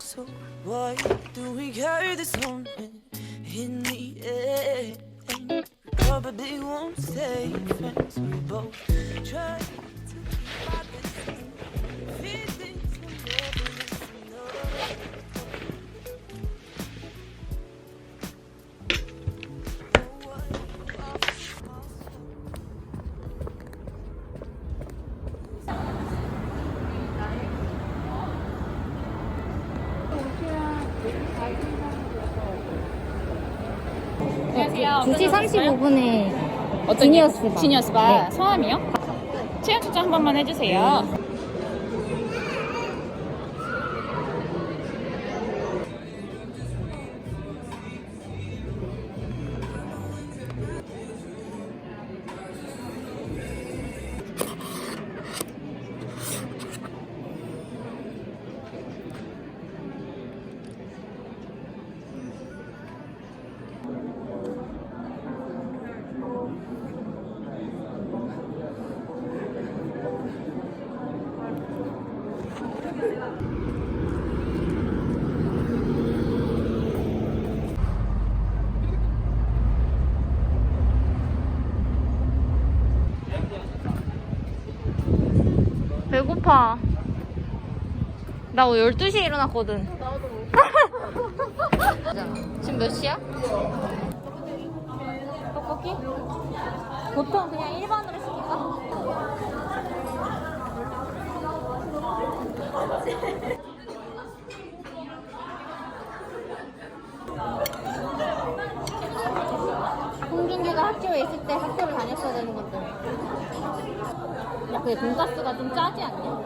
So why do we carry this moment in the end? We probably won't stay friends. We both try to keep our distance. Feelings will never listen, no. 안녕하세요. 2시 35분에 지니어스 바. 지니어스 바 네. 성함이요? 체험 추천 한 번만 해주세요. 배고파. 나 오늘 12시에 일어났거든. 지금 몇 시야? 떡볶이? 보통 그냥 일반으로 시킬까? 홍준기가 학교에 있을 때 학교를 다녔어야 되는 건데. 야, 근데 돈가스가 좀 짜지 않냐?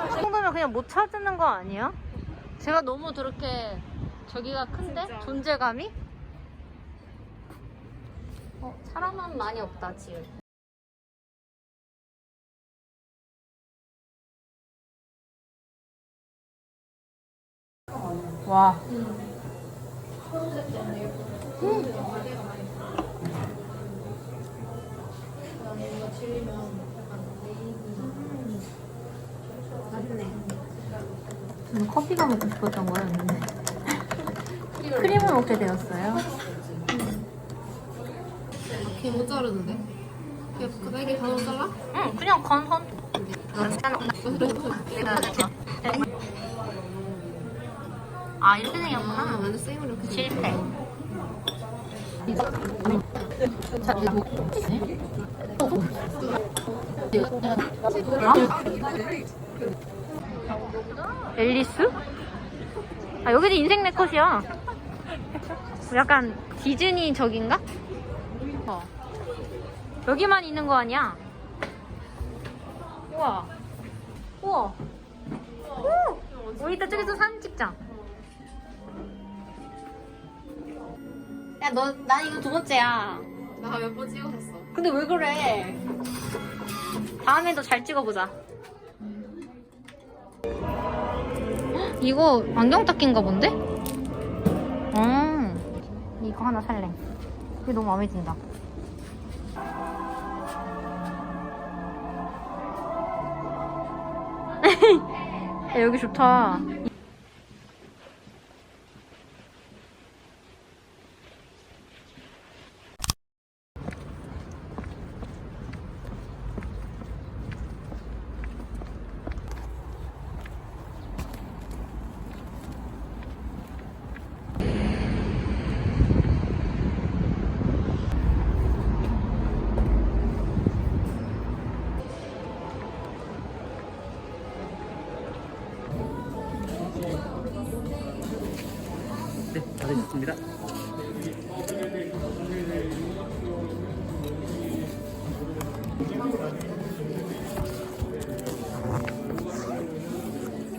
이 정도면 그냥 못 찾는 거 아니야? 제가 너무 그렇게 저기가 큰데? 진짜. 존재감이? 사람은 많이 없다, 지금. 와. 저는 커피가 먹고 싶었던 거였는데 크림을 먹게 되었어요. 개 못 자르는데? 그다음에 가로 잘라? 응, 그냥 건. 아, 이렇게 생겼구나. 완전 생으로 이렇게 실패. 앨리스? 아, 여기도 인생 네컷이야. 약간 디즈니 저긴가? 여기만 있는 거 아니야? 우와. 우와. 우리 이따 저기서 사진 찍자. 야, 난 이거 두 번째야. 나 몇 번 찍어봤어. 근데 왜 그래? 다음에도 잘 찍어보자. 헉, 이거 안경 닦인가 본데? 이거 하나 살래. 이게 너무 마음에 든다. 야, 여기 좋다. 네, 다 되셨습니다.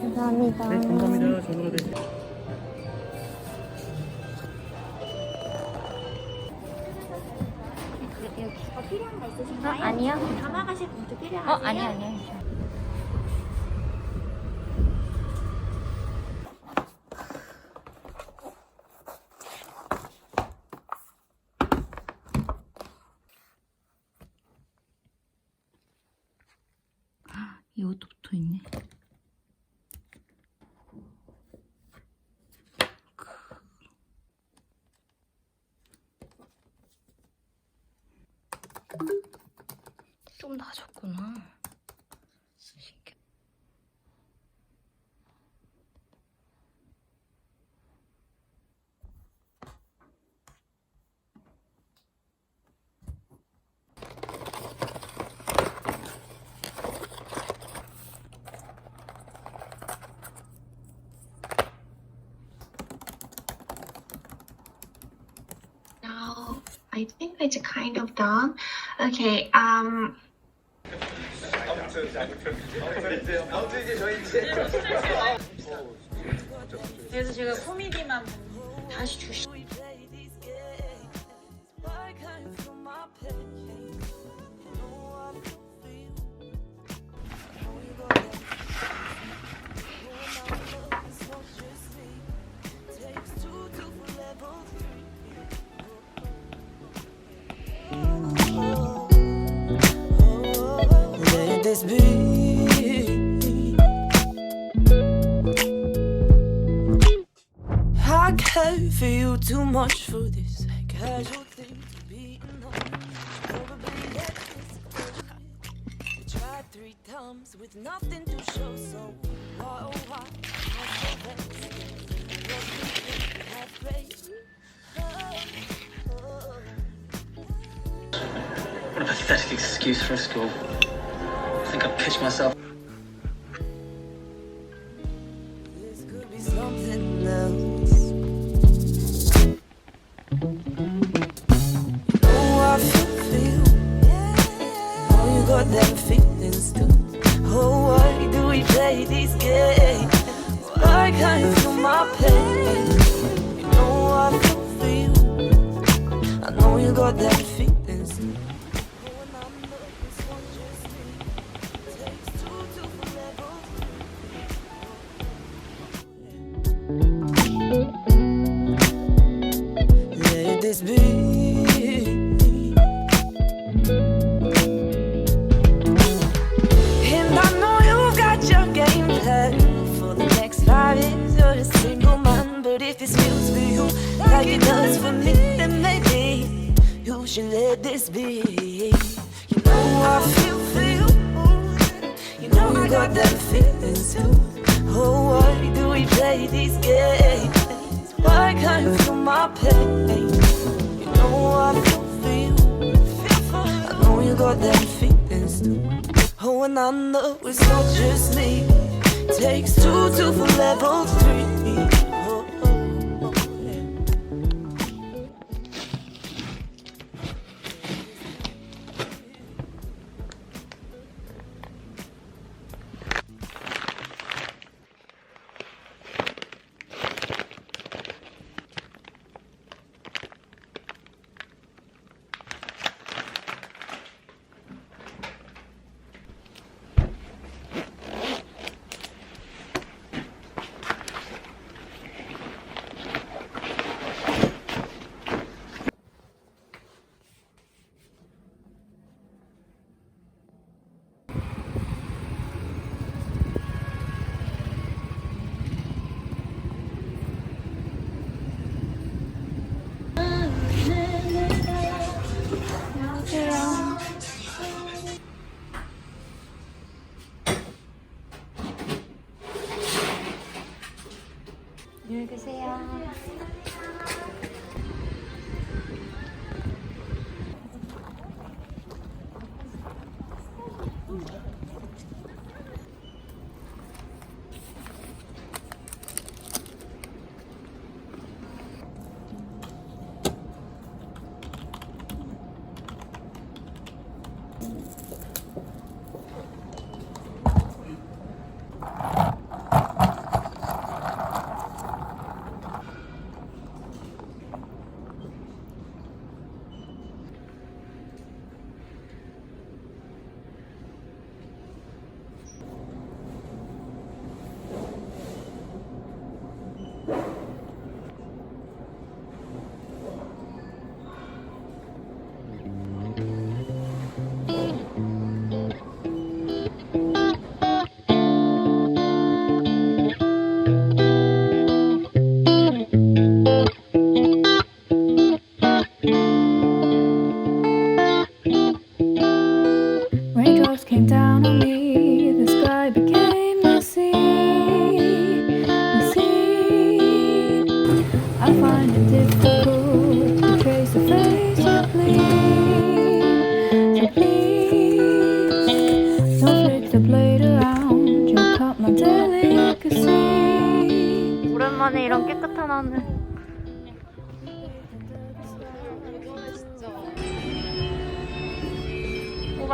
감사합니다. 네, 감사합니다. 전으로 되 필요한 거 있으신가요? 아니요. 담아가실 분도 필요하세요? 아니요. 좀 낮았구나. 신기해. No, I think it's kind of done. Okay, 그래서 제가 코미디만 다시 주시. Let this be. I care for you too much for this casual thing to be alone. Probably let this go. We tried 3 times with nothing to show, so why oh why not so bad? What we think we have great. What a pathetic excuse for a school. I think I've pitched myself. This could be something else. Oh, I feel. Oh, you got them feelings too. Oh, why do we play these games? Why can't you feel my pain? You know I feel. I know you got them feelings too. Oh, and I know it's not just me. It takes 2 to forever. Let this be. And I know you've got your game plan for the next 5 years. You're a single man, but if this feels for you like it does for me, then maybe you should let this be. You know I feel for you. You know I got them feelings too. Oh, why do we play these games? Why can't you feel my pain? You know I feel for you. I know you got them feelings too. Oh, and I know it's not just me. Takes 2 to for level 3. Oh, oh, oh, yeah.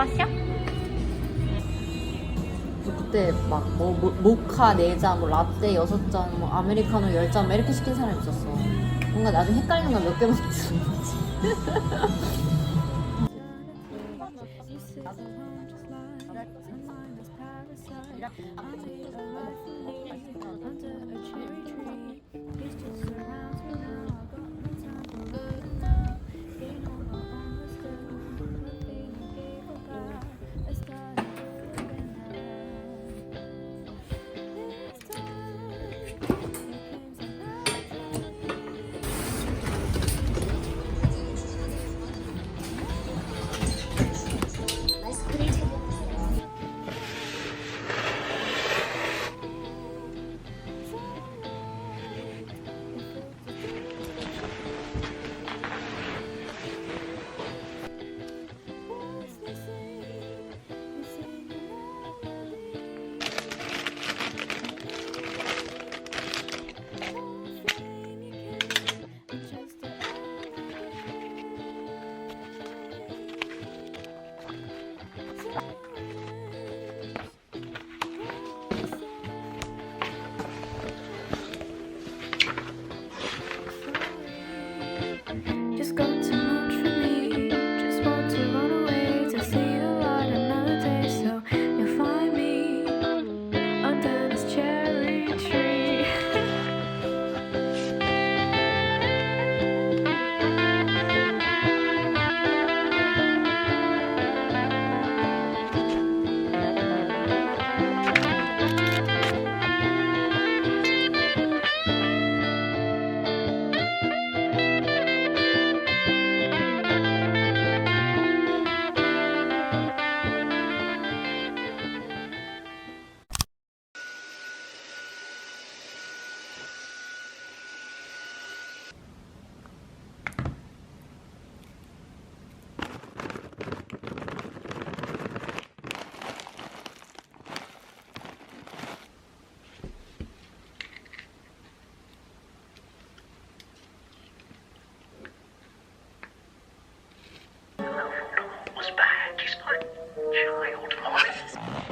마셔? 그때 막 뭐 모카 4잔, 뭐 라떼 6잔, 뭐 아메리카노 10잔 막 이렇게 시킨 사람 있었어. 뭔가 나중에 헷갈리는 건 몇 개 먹지. Just got too much for me. Just want to run away to see the light another day. So you'll find me under this cherry tree. Was back. He's my child.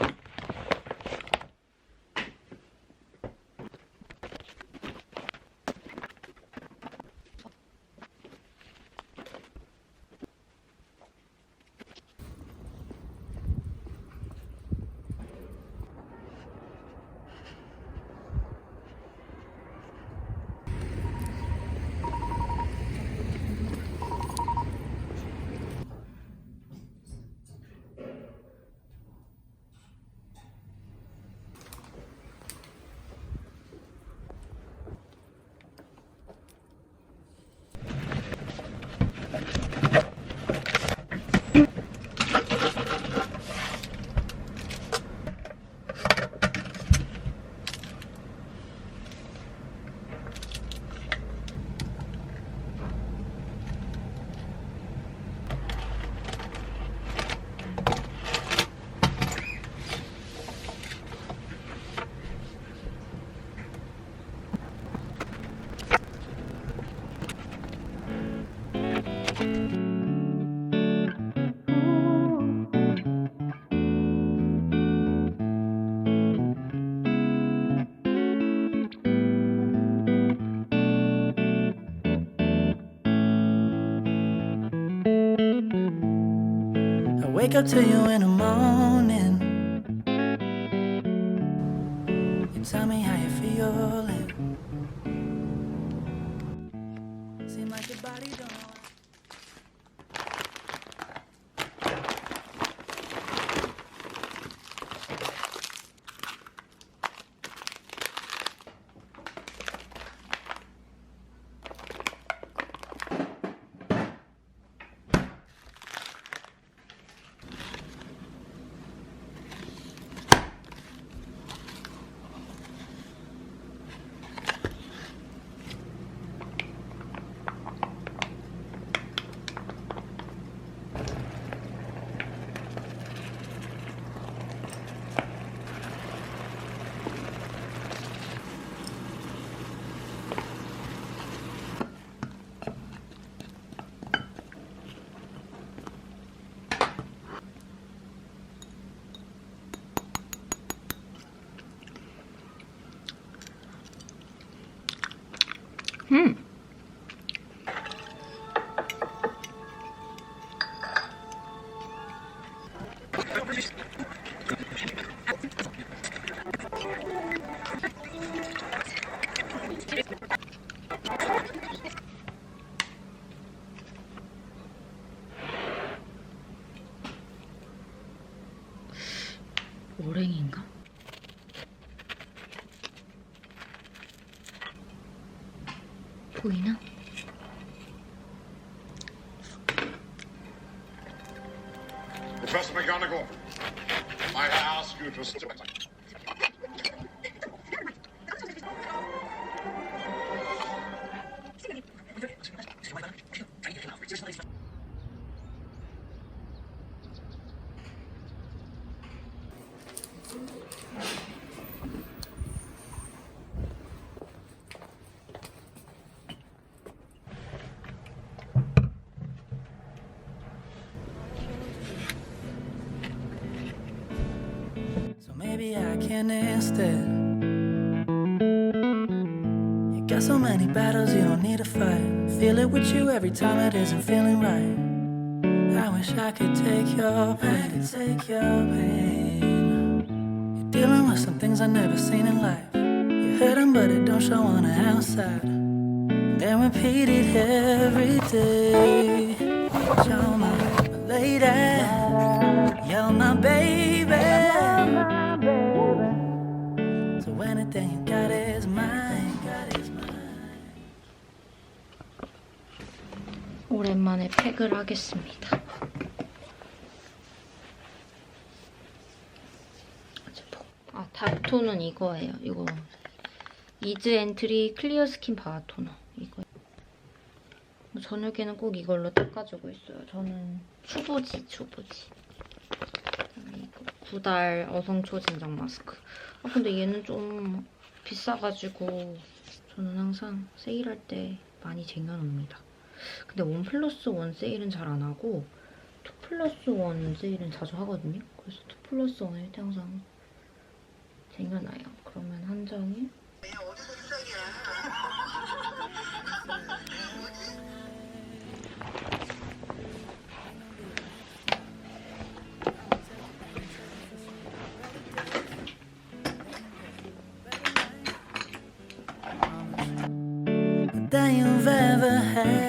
I wake up to you in the morning. You tell me how you feeling. Seem like your body don't. 보이나? Professor McGonagall, might I ask you to step aside? So maybe I can instead. You got so many battles you don't need to fight. Feel it with you every time it isn't feeling right. I wish I could take your pain. You're dealing with some things I've never seen in life. You hurt them but it don't show on the outside. They repeat it every day. You're my lady, you're my baby. So anything you got is mine. 오랜만에 팩을 하겠습니다. 바톤은 이거예요. 이거 이즈 엔트리 클리어 스킨 바톤 이거. 저녁에는 꼭 이걸로 닦아주고 있어요. 저는 추보지. 그다음에 이거 9달 어성초 진정 마스크. 근데 얘는 좀 비싸가지고 저는 항상 세일할 때 많이 쟁여놓습니다. 근데 1+1 세일은 잘 안 하고 2+1 세일은 자주 하거든요. 그래서 2+1일 때 항상 쟁여놔요. 그러면 한 장에 That you've ever had.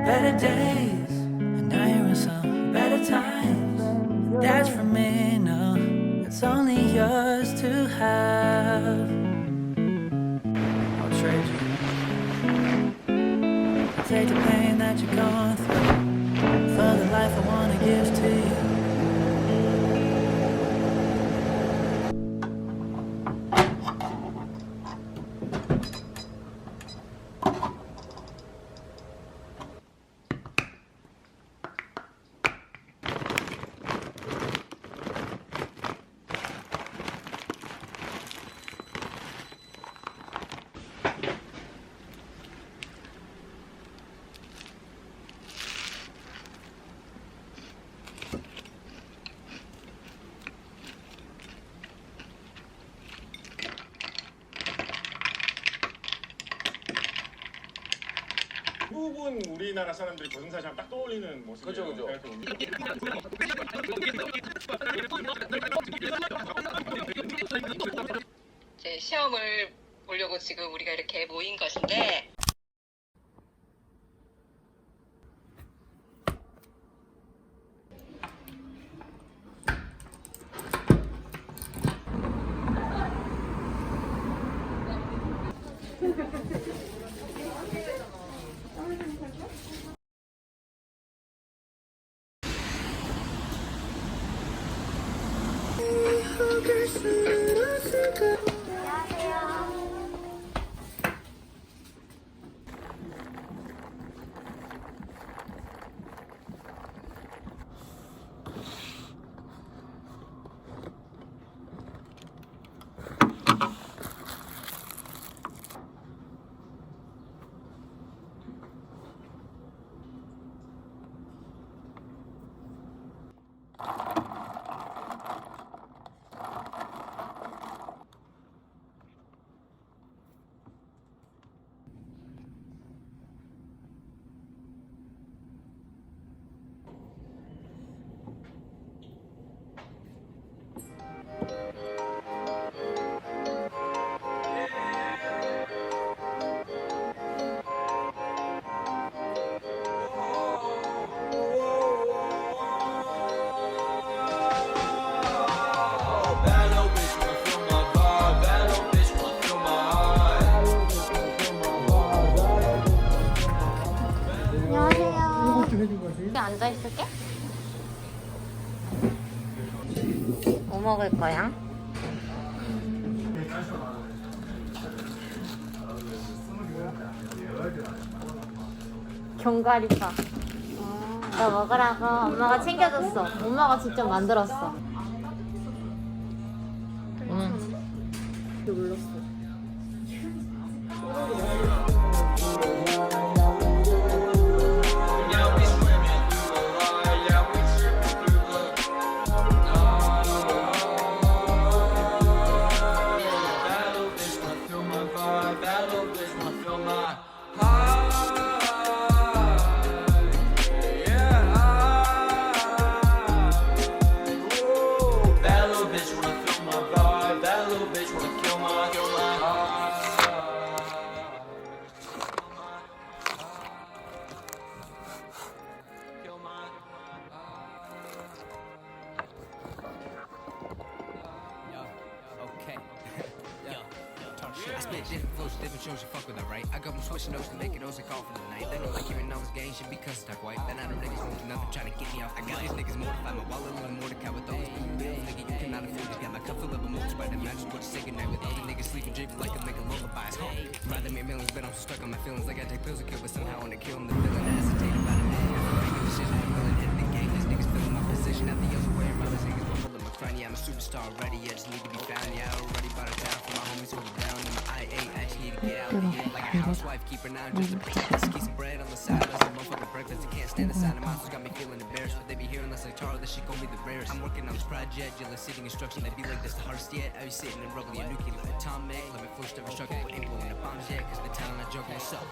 Better days, and now you're in some better times. And that's from me, no, it's only yours to have. I'll trade you. I'll take the pain that you're going through for the life I wanna give to you. 대부분 우리나라 사람들이 고슴사시하면 딱 떠올리는 모습이에요. 그죠. 이제 시험을 보려고 지금 우리가 이렇게 모인 것인데 여기 앉아있을게. 뭐 먹을 거야? 견과류밥. 너 먹으라고 엄마가 챙겨줬어. 엄마가 직접 만들었어. 놀랐어. Shows you fuck with her, right? I got them switching notes to make it also call for the night. They know like hearing all this game should be cussed like white. Then I know niggas won't do nothing trying to get me off. I got these niggas mortified, my wallet a little Mordecai with those blue bills. Nigga, you cannot afford this. Got my cup full of emotions, but I'm not just going to say goodnight with other niggas sleeping, dripping like I'm making lullabies. Rather me millions, but I'm stuck on my feelings. Like I take pills to kill, but somehow I want to kill them. The villain, I hesitate about it. Making decisions, I'm willing to hit the game. These niggas feeling my position at the other way around. These niggas won't hold my crown. Yeah, I'm a superstar already. I just need to be found. Yeah, I already bought a town for my homies hold it down. And my IA, I just need to get out of here. Like a housewife, keep her now just to protect. Keep some bread on the side. That's a motherfucking breakfast. I can't stand the sound of monsters. Got me feeling embarrassed. But they be hearing this like Taro. This shit gon' be the rarest. I'm working on this project. You're sitting instruction. They be like this the hardest yet. I be sitting and rubbing a nuclear atomic. Let me flush the struggle. Ain't blowing the bombs yet. Cause the talent I juggle is up.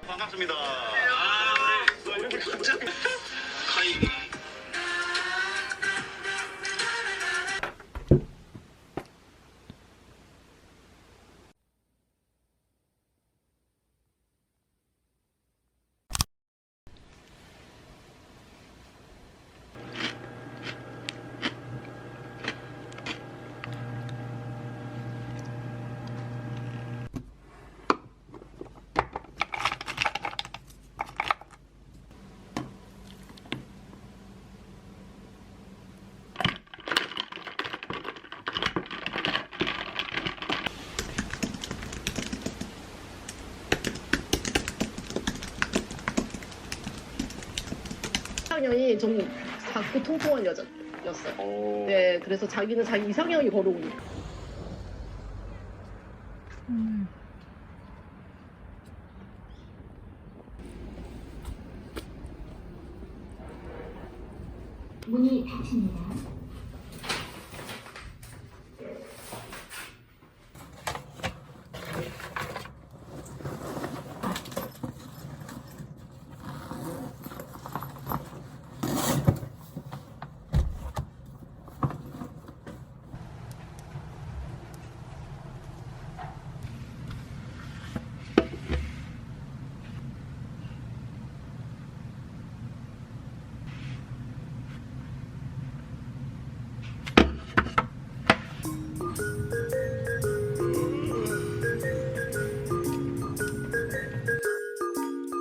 반갑습니다. 이렇게 갑자기 이상형이 좀 작고 통통한 여자였어요. 네, 그래서 자기는 자기 이상형이 걸어오니까. 문이 닫힙니다.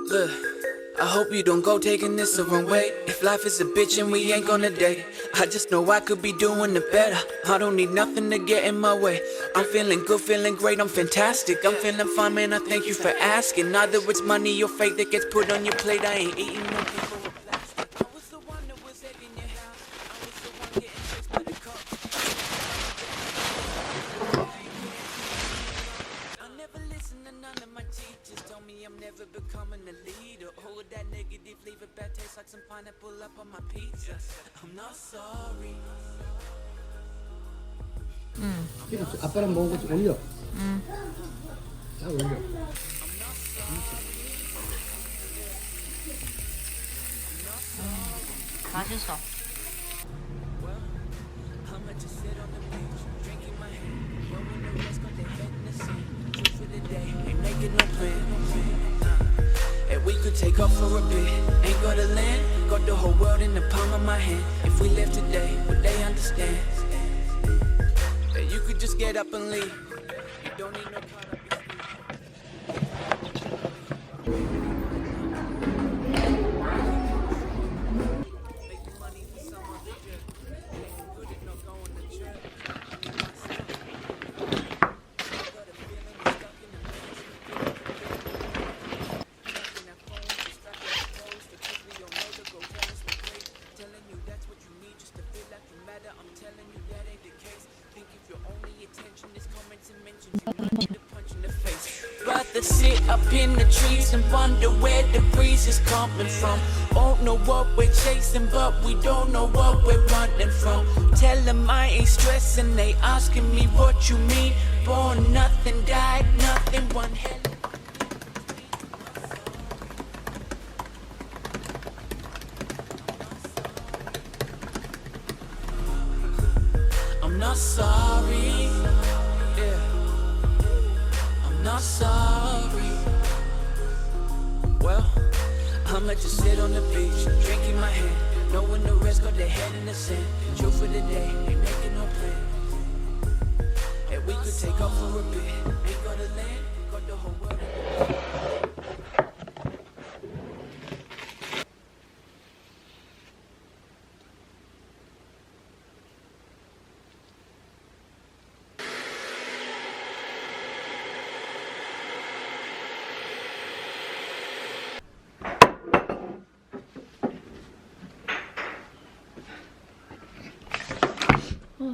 Look, I hope you don't go taking this the wrong way. If life is a bitch and we ain't gonna date, I just know I could be doing it better. I don't need nothing to get in my way. I'm feeling good, feeling great, I'm fantastic. I'm feeling fine, man, I thank you for asking. Either it's money or fate that gets put on your plate. I ain't eating no people with plastic. I was the one that was egging your house. I was the one getting chicks by the cup. I never listen to none of my teachers. Tell me I'm never becoming a leader. Hold that negative, leave it bad taste like some 아빠랑 먹은 거 좀 올려. 딱 올려. 맛있어. And we could take off for a bit. Ain't got to land, got the whole world in the palm of my hand. If we live today, would they understand? That you could just get up and leave. You don't need no part of rather sit up in the trees and wonder where the breeze is coming from. Don't know what we're chasing, but we don't know what we're running from. Tell them I ain't stressing, they asking me what you mean. Born nothing, died nothing, one hell. I'm not sorry, yeah. I'm not sorry. Well, I'ma just sit on the beach, drinking my hand, knowing the rest got their head in the sand. Chill for the day, ain't making no plans. And we could take off for a bit, ain't got to land, got the whole world.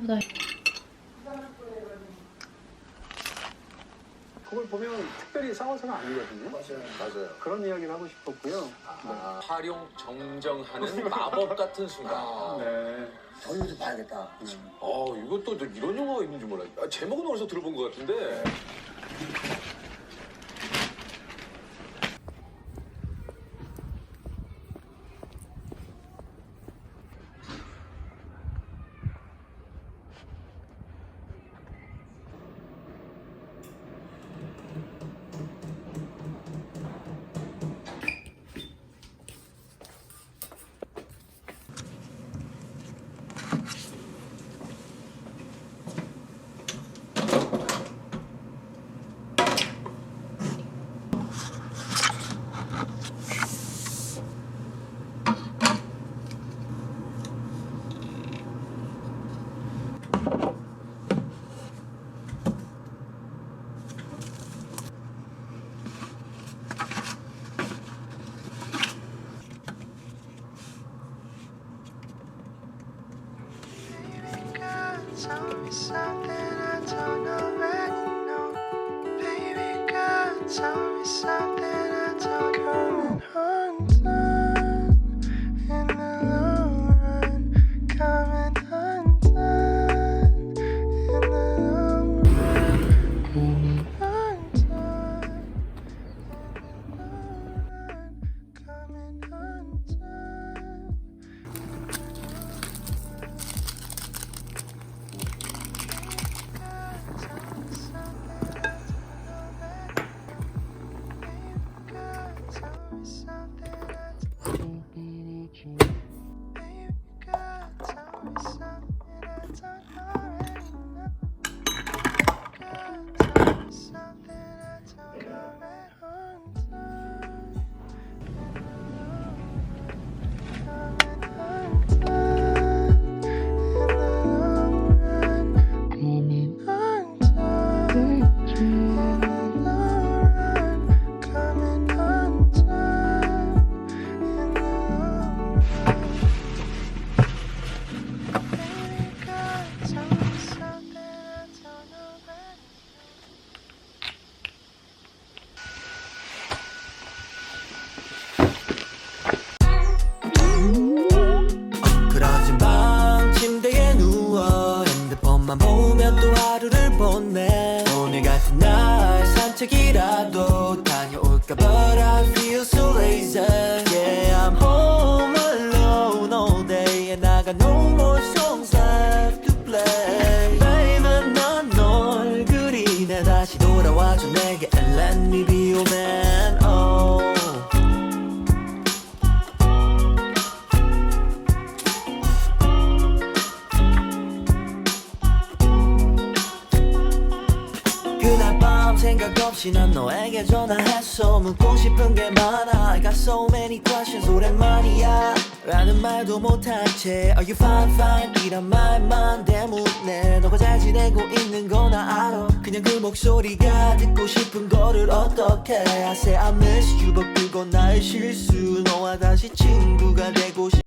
나 그걸 보면 특별히 싸워서가 아니거든요. 맞아요. 그런 이야기를 하고 싶었고요. 활용 정정하는 마법 같은 순간. 네. 저희도 봐야겠다. 이것도 이런 영화가 있는 줄 몰랐어요. 제목은 어디서 들어본 것 같은데. 없이 난 너에게 전화했어. 묻고 싶은 게 많아. I got so many questions. 오랜만이야 라는 말도 못한 채 Are you fine fine 이란 말만 대묻네. 너가 잘 지내고 있는 거 나 알아. 그냥 그 목소리가 듣고 싶은 거를 어떡해. I say I miss you but 그건 나의 실수. 너와 다시 친구가 되고 싶